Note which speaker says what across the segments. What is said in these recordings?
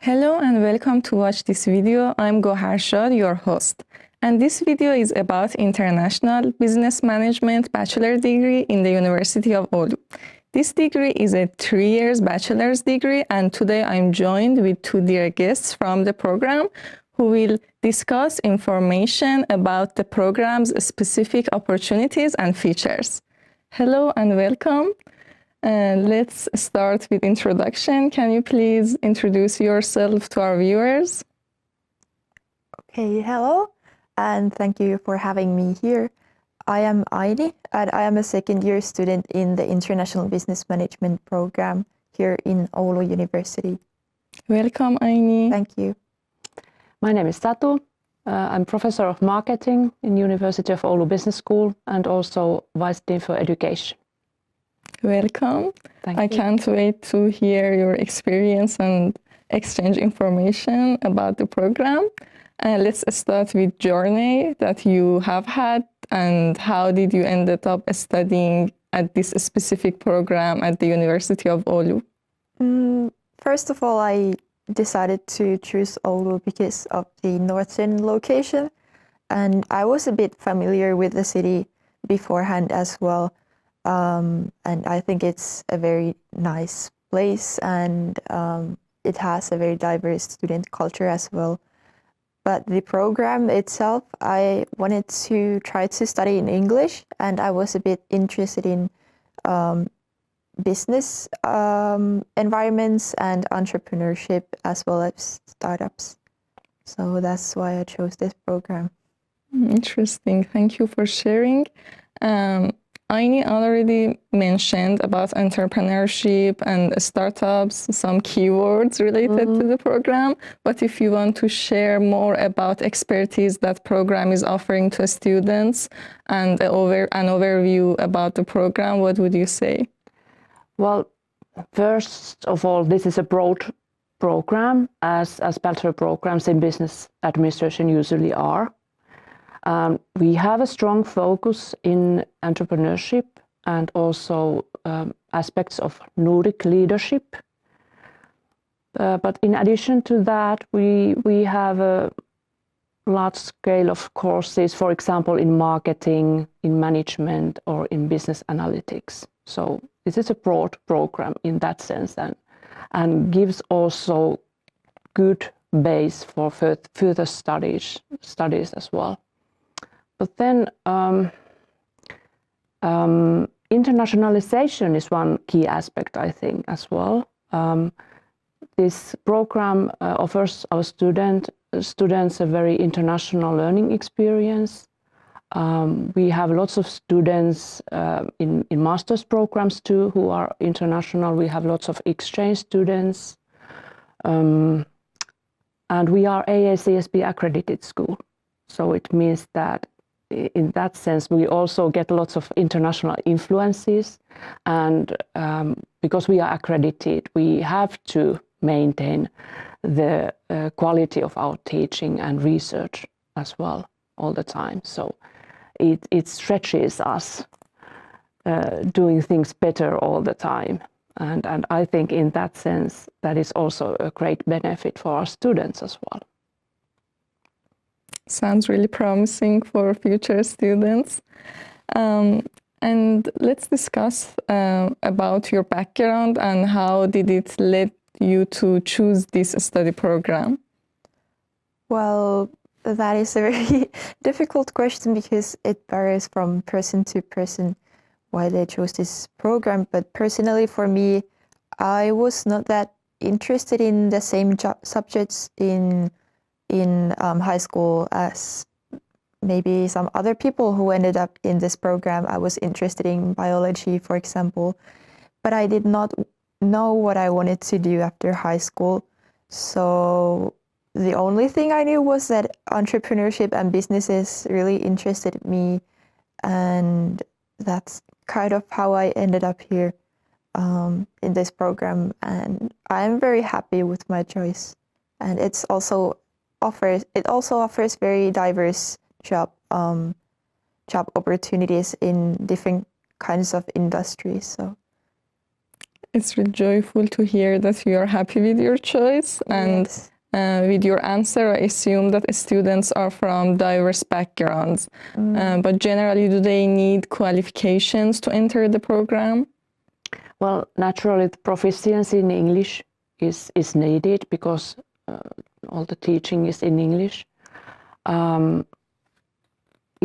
Speaker 1: Hello and welcome to watch this video. I'm Gohar Shah, your host. And this video is about International Business Management Bachelor degree in the University of Oulu. This degree is a 3-year bachelor's degree, and today I'm joined with two dear guests from the program who will discuss information about the program's specific opportunities and features. Hello and welcome. Let's start with introduction. Can you please introduce yourself to our viewers?
Speaker 2: Okay, hello, and thank you for having me here. I am Aini, and I am a second-year student in the International Business Management program here in Oulu University.
Speaker 1: Welcome, Aini.
Speaker 2: Thank you.
Speaker 3: My name is Satu. I'm professor of marketing in University of Oulu Business School and also vice dean for education.
Speaker 1: Welcome.
Speaker 3: Thank you.
Speaker 1: I can't wait to hear your experience and exchange information about the program. Let's start with journey that you have had, and how did you end up studying at this specific program at the University of Oulu?
Speaker 2: First of all, I decided to choose Oulu because of the northern location, and I was a bit familiar with the city beforehand as well. And I think it's a very nice place, and it has a very diverse student culture as well. But the program itself, I wanted to try to study in English, and I was a bit interested in business environments and entrepreneurship as well as startups. So that's why I chose this program.
Speaker 1: Interesting. Thank you for sharing. Aini already mentioned about entrepreneurship and startups, some keywords related to the program. But if you want to share more about expertise that program is offering to students and an overview about the program, what would you say?
Speaker 3: Well, first of all, this is a broad program, as bachelor programs in business administration usually are. We have a strong focus in entrepreneurship and also aspects of Nordic leadership. But in addition to that, we have a large scale of courses, for example, in marketing, in management, or in business analytics. So this is a broad program in that sense, and gives also good base for further studies as well. But then internationalization is one key aspect, I think, as well. This program offers our students a very international learning experience. We have lots of students in master's programs too who are international. We have lots of exchange students. And we are AACSB accredited school. So it means that in that sense, we also get lots of international influences, and because we are accredited, we have to maintain the quality of our teaching and research as well all the time. So it stretches us doing things better all the time, and I think in that sense that is also a great benefit for our students as well.
Speaker 1: Sounds really promising for future students. And let's discuss about your background and how did it lead you to choose this study program?
Speaker 2: Well, that is a very difficult question because it varies from person to person why they chose this program. But personally, for me, I was not that interested in the same subjects in high school as maybe some other people who ended up in this program. I was interested in biology, for example, but I did not know what I wanted to do after high school. So the only thing I knew was that entrepreneurship and businesses really interested me, and that's kind of how I ended up here in this program. And I'm very happy with my choice, and it also offers very diverse job opportunities in different kinds of industries. So
Speaker 1: It's really joyful to hear that you are happy with your choice. And
Speaker 2: Yes.
Speaker 1: with your answer, I assume that students are from diverse backgrounds. But generally, do they need qualifications to enter the program?
Speaker 3: Well, naturally, the proficiency in English is needed because all the teaching is in English.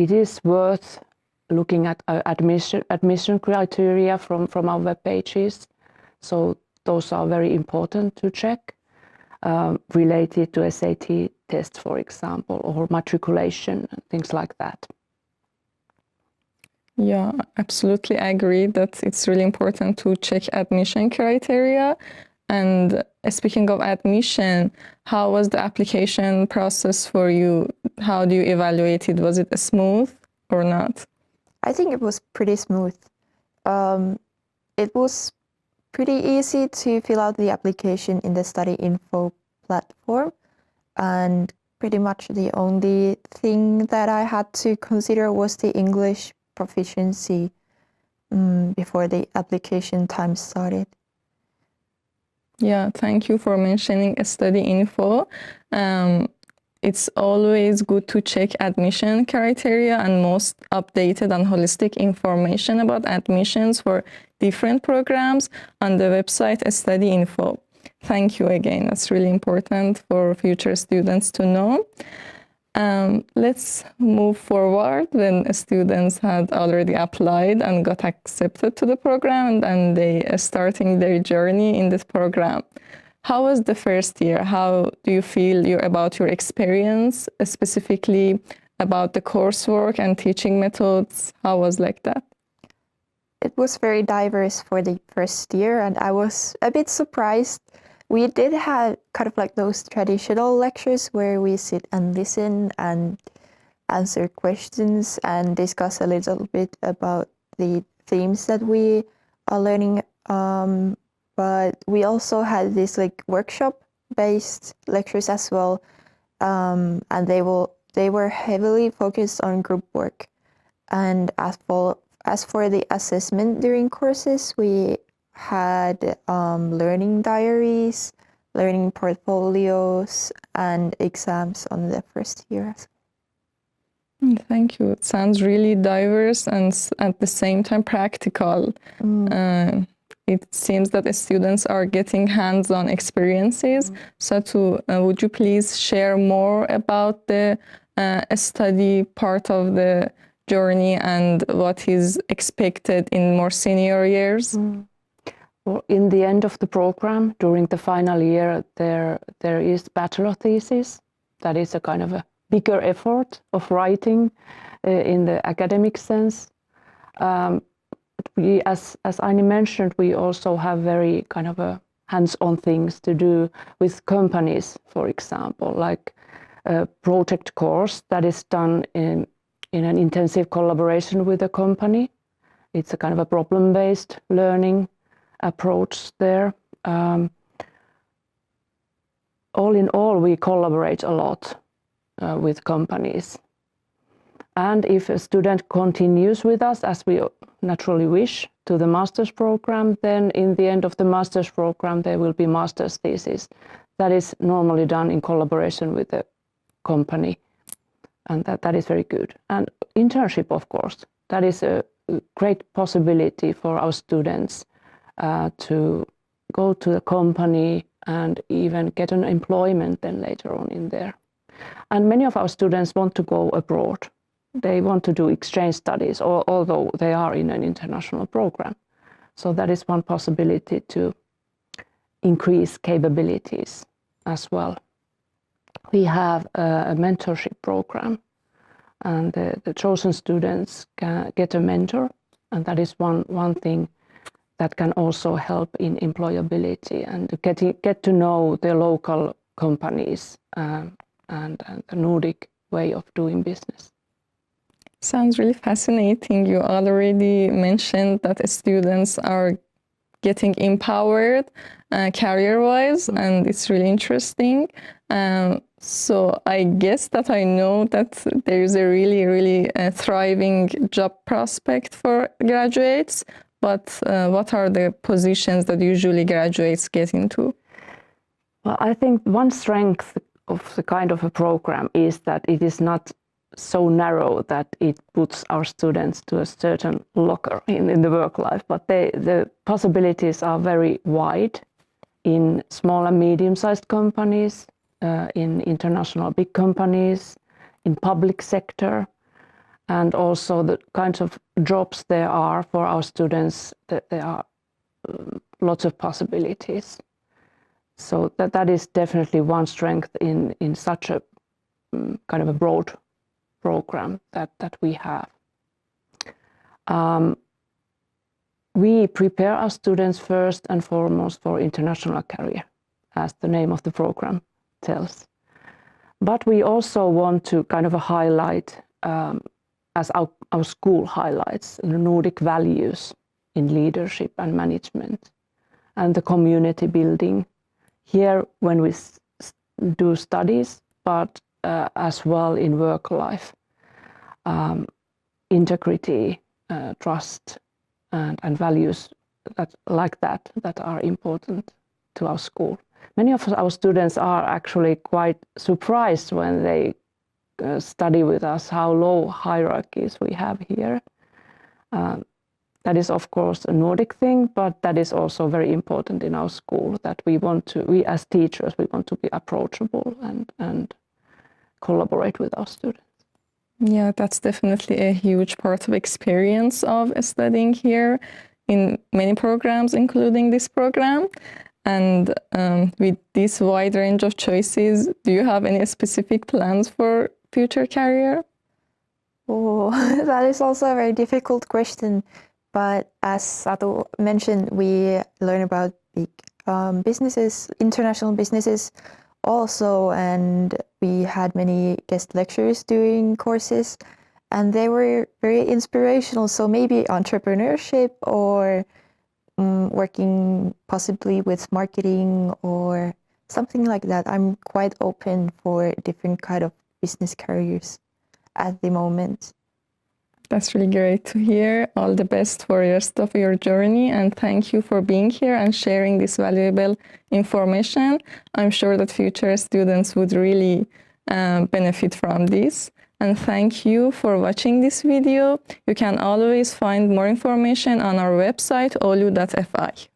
Speaker 3: It is worth looking at admission criteria from our web pages. So those are very important to check, related to SAT tests, for example, or matriculation, things like that.
Speaker 1: Yeah, absolutely agree that it's really important to check admission criteria. And speaking of admission, how was the application process for you? How do you evaluate it? Was it smooth or not?
Speaker 2: I think it was pretty smooth. It was pretty easy to fill out the application in the study info platform, and pretty much the only thing that I had to consider was the English proficiency before the application time started.
Speaker 1: Yeah, thank you for mentioning study info. It's always good to check admission criteria and most updated and holistic information about admissions for different programs on the website Study Info. Thank you again. That's really important for future students to know. Let's move forward when students had already applied and got accepted to the program and they are starting their journey in this program. How was the first year? How do you feel about your experience, specifically about the coursework and teaching methods? How was like that?
Speaker 2: It was very diverse for the first year, and I was a bit surprised. We did have kind of like those traditional lectures where we sit and listen and answer questions and discuss a little bit about the themes that we are learning. But we also had this like workshop-based lectures as well, and they were heavily focused on group work. And as for the assessment during courses, we had learning diaries, learning portfolios, and exams on the first year.
Speaker 1: Thank you. It sounds really diverse and at the same time practical. It seems that the students are getting hands-on experiences. So would you please share more about the study part of the journey and what is expected in more senior years?
Speaker 3: Well, in the end of the program, during the final year, there is bachelor thesis. That is a kind of a bigger effort of writing in the academic sense. We, as Aini mentioned, we also have very kind of a hands-on things to do with companies, for example, like a project course that is done in an intensive collaboration with a company. It's a kind of a problem-based learning approach there. All in all, we collaborate a lot with companies. And if a student continues with us, as we naturally wish, to the master's program, then in the end of the master's program, there will be master's thesis. That is normally done in collaboration with the company. And that is very good. And internship, of course, that is a great possibility for our students to go to the company and even get an employment then later on in there. And many of our students want to go abroad. They want to do exchange studies, although they are in an international program. So that is one possibility to increase capabilities as well. We have a mentorship program, and the chosen students can get a mentor, and that is one thing that can also help in employability and get to know the local companies and the Nordic way of doing business.
Speaker 1: Sounds really fascinating. You already mentioned that students are getting empowered career-wise, and it's really interesting. So I guess that I know that there is a really thriving job prospect for graduates. but what are the positions that usually graduates get into?
Speaker 3: Well, I think one strength of the kind of a program is that it is not so narrow that it puts our students to a certain locker in the work life, but the possibilities are very wide in small and medium-sized companies, in international big companies, in public sector, and also the kinds of jobs there are for our students, that there are lots of possibilities. So that is definitely one strength in such a kind of a broad program that we have. We prepare our students first and foremost for international career, as the name of the program tells. But we also want to kind of highlight, as our school highlights, the Nordic values in leadership and management and the community building. Here when we do studies, but as well in work life, integrity, trust, and values that are important to our school. Many of our students are actually quite surprised when they study with us how low hierarchies we have here. That is of course a Nordic thing, but that is also very important in our school, that we as teachers, we want to be approachable and collaborate with our students.
Speaker 1: Yeah, that's definitely a huge part of experience of studying here in many programs, including this program. And with this wide range of choices, do you have any specific plans for future career?
Speaker 2: Oh, that is also a very difficult question. But as Satu mentioned, we learn about big businesses, international businesses also, and we had many guest lectures during courses, and they were very inspirational. So maybe entrepreneurship or working possibly with marketing or something like that. I'm quite open for different kind of business careers at the moment.
Speaker 1: That's really great to hear. All the best for your rest of your journey, and thank you for being here and sharing this valuable information. I'm sure that future students would really benefit from this. And thank you for watching this video. You can always find more information on our website, oulu.fi.